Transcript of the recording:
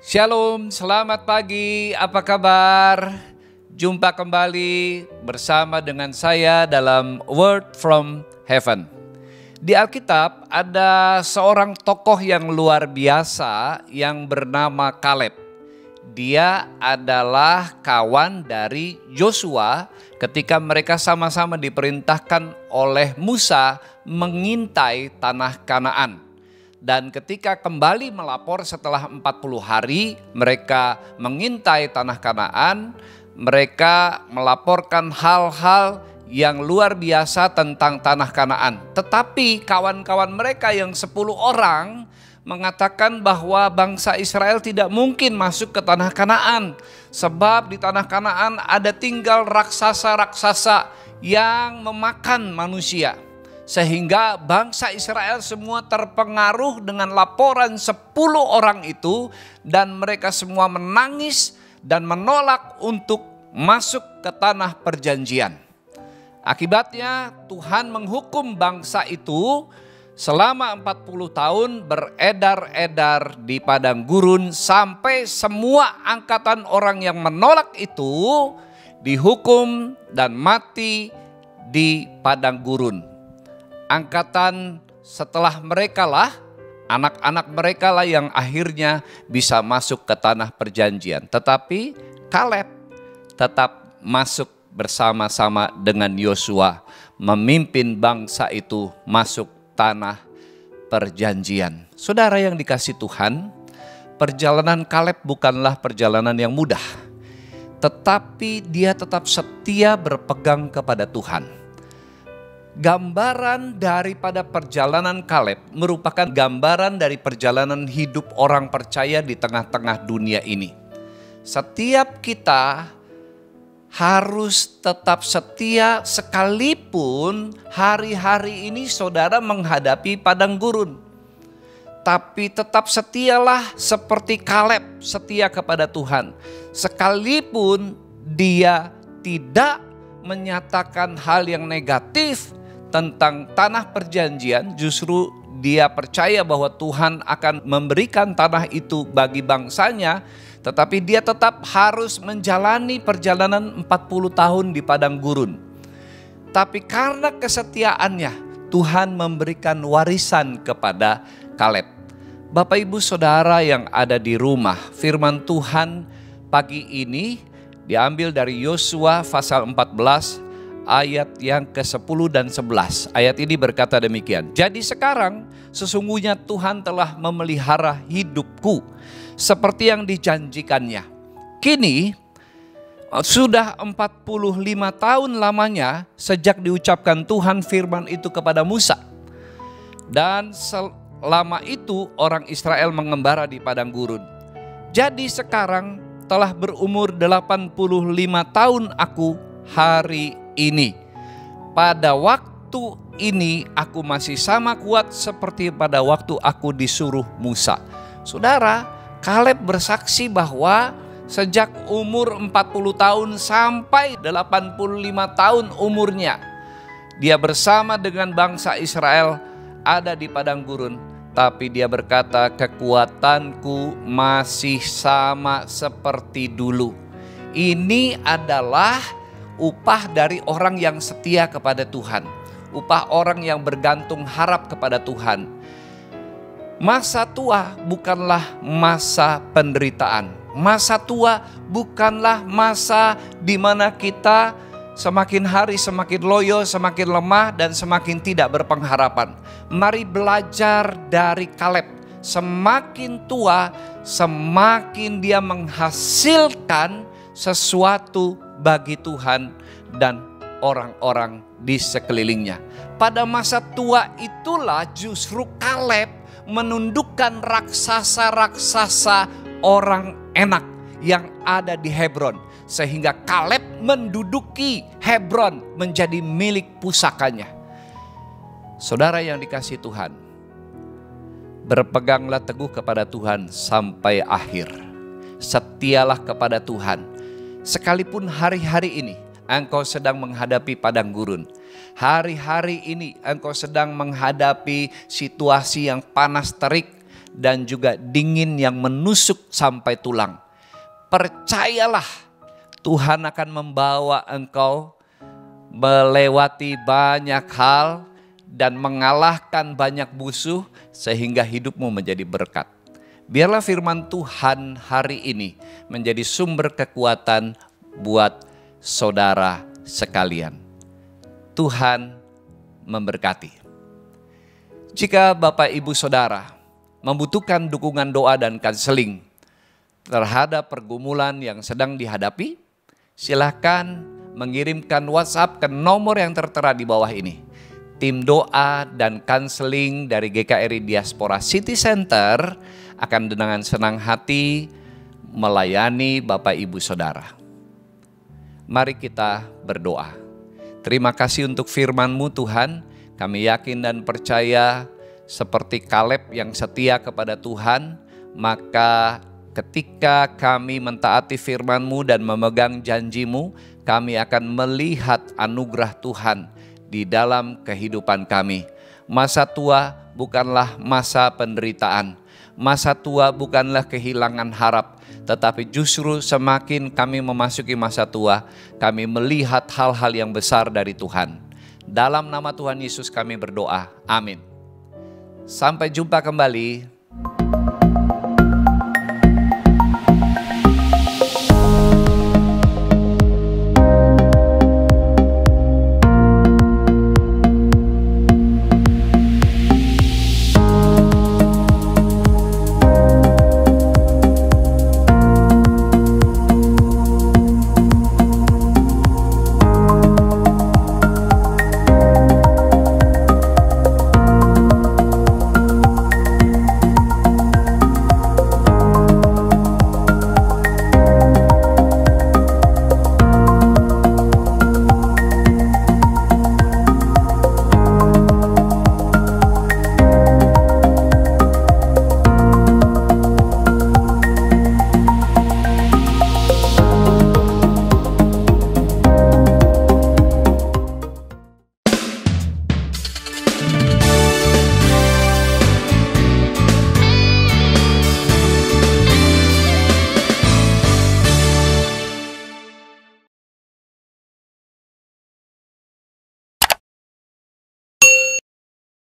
Shalom, selamat pagi, apa kabar? Jumpa kembali bersama dengan saya dalam Word from Heaven. Di Alkitab ada seorang tokoh yang luar biasa yang bernama Kaleb. Dia adalah kawan dari Yosua ketika mereka sama-sama diperintahkan oleh Musa mengintai tanah Kanaan. Dan ketika kembali melapor setelah 40 hari mereka mengintai tanah Kanaan, mereka melaporkan hal-hal yang luar biasa tentang tanah Kanaan. Tetapi kawan-kawan mereka yang 10 orang mengatakan bahwa bangsa Israel tidak mungkin masuk ke tanah Kanaan. Sebab di tanah Kanaan ada tinggal raksasa-raksasa yang memakan manusia. Sehingga bangsa Israel semua terpengaruh dengan laporan 10 orang itu. Dan mereka semua menangis dan menolak untuk masuk ke tanah perjanjian. Akibatnya Tuhan menghukum bangsa itu selama 40 tahun beredar-edar di padang gurun. Sampai semua angkatan orang yang menolak itu dihukum dan mati di padang gurun. Angkatan setelah mereka lah, anak-anak mereka lah yang akhirnya bisa masuk ke tanah perjanjian. Tetapi Kaleb tetap masuk bersama-sama dengan Yosua, memimpin bangsa itu masuk tanah perjanjian. Saudara yang dikasihi Tuhan, perjalanan Kaleb bukanlah perjalanan yang mudah. Tetapi dia tetap setia berpegang kepada Tuhan. Gambaran daripada perjalanan Kaleb merupakan gambaran dari perjalanan hidup orang percaya di tengah-tengah dunia ini. Setiap kita harus tetap setia sekalipun hari-hari ini saudara menghadapi padang gurun. Tapi tetap setialah seperti Kaleb, setia kepada Tuhan. Sekalipun dia tidak menyatakan hal yang negatif tentang tanah perjanjian, justru dia percaya bahwa Tuhan akan memberikan tanah itu bagi bangsanya, tetapi dia tetap harus menjalani perjalanan 40 tahun di padang gurun. Tapi karena kesetiaannya, Tuhan memberikan warisan kepada Kaleb. Bapak Ibu Saudara yang ada di rumah, firman Tuhan pagi ini diambil dari Yosua pasal 14 ayat yang ke-10 dan 11. Ayat ini berkata demikian. Jadi sekarang sesungguhnya Tuhan telah memelihara hidupku seperti yang dijanjikannya. Kini sudah 45 tahun lamanya sejak diucapkan Tuhan firman itu kepada Musa. Dan selama itu orang Israel mengembara di padang gurun. Jadi sekarang telah berumur 85 tahun aku hari ini. Pada waktu ini aku masih sama kuat seperti pada waktu aku disuruh Musa. Saudara, Kaleb bersaksi bahwa sejak umur 40 tahun sampai 85 tahun umurnya, dia bersama dengan bangsa Israel ada di padang gurun. Tapi dia berkata, kekuatanku masih sama seperti dulu. Ini adalah upah dari orang yang setia kepada Tuhan. Upah orang yang bergantung harap kepada Tuhan. Masa tua bukanlah masa penderitaan. Masa tua bukanlah masa di mana kita semakin hari semakin loyo, semakin lemah dan semakin tidak berpengharapan. Mari belajar dari Kaleb. Semakin tua, semakin dia menghasilkan sesuatu bagi Tuhan dan orang-orang di sekelilingnya. Pada masa tua itulah justru Kaleb menundukkan raksasa-raksasa orang enak yang ada di Hebron. Sehingga Kaleb menduduki Hebron menjadi milik pusakanya. Saudara yang dikasihi Tuhan, berpeganglah teguh kepada Tuhan sampai akhir. Setialah kepada Tuhan. Sekalipun hari-hari ini engkau sedang menghadapi padang gurun. Hari-hari ini engkau sedang menghadapi situasi yang panas terik dan juga dingin yang menusuk sampai tulang. Percayalah, Tuhan akan membawa engkau melewati banyak hal dan mengalahkan banyak musuh sehingga hidupmu menjadi berkat. Biarlah firman Tuhan hari ini menjadi sumber kekuatan buat saudara sekalian. Tuhan memberkati. Jika Bapak Ibu Saudara membutuhkan dukungan doa dan konseling terhadap pergumulan yang sedang dihadapi, silakan mengirimkan WhatsApp ke nomor yang tertera di bawah ini. Tim doa dan konseling dari GKRI Diaspora City Center akan dengan senang hati melayani Bapak Ibu Saudara. Mari kita berdoa. Terima kasih untuk firman-Mu Tuhan, kami yakin dan percaya seperti Kaleb yang setia kepada Tuhan, maka ketika kami mentaati firman-Mu dan memegang janji-Mu, kami akan melihat anugerah Tuhan di dalam kehidupan kami. Masa tua bukanlah masa penderitaan, masa tua bukanlah kehilangan harap, tetapi justru semakin kami memasuki masa tua, kami melihat hal-hal yang besar dari Tuhan. Dalam nama Tuhan Yesus kami berdoa, amin. Sampai jumpa kembali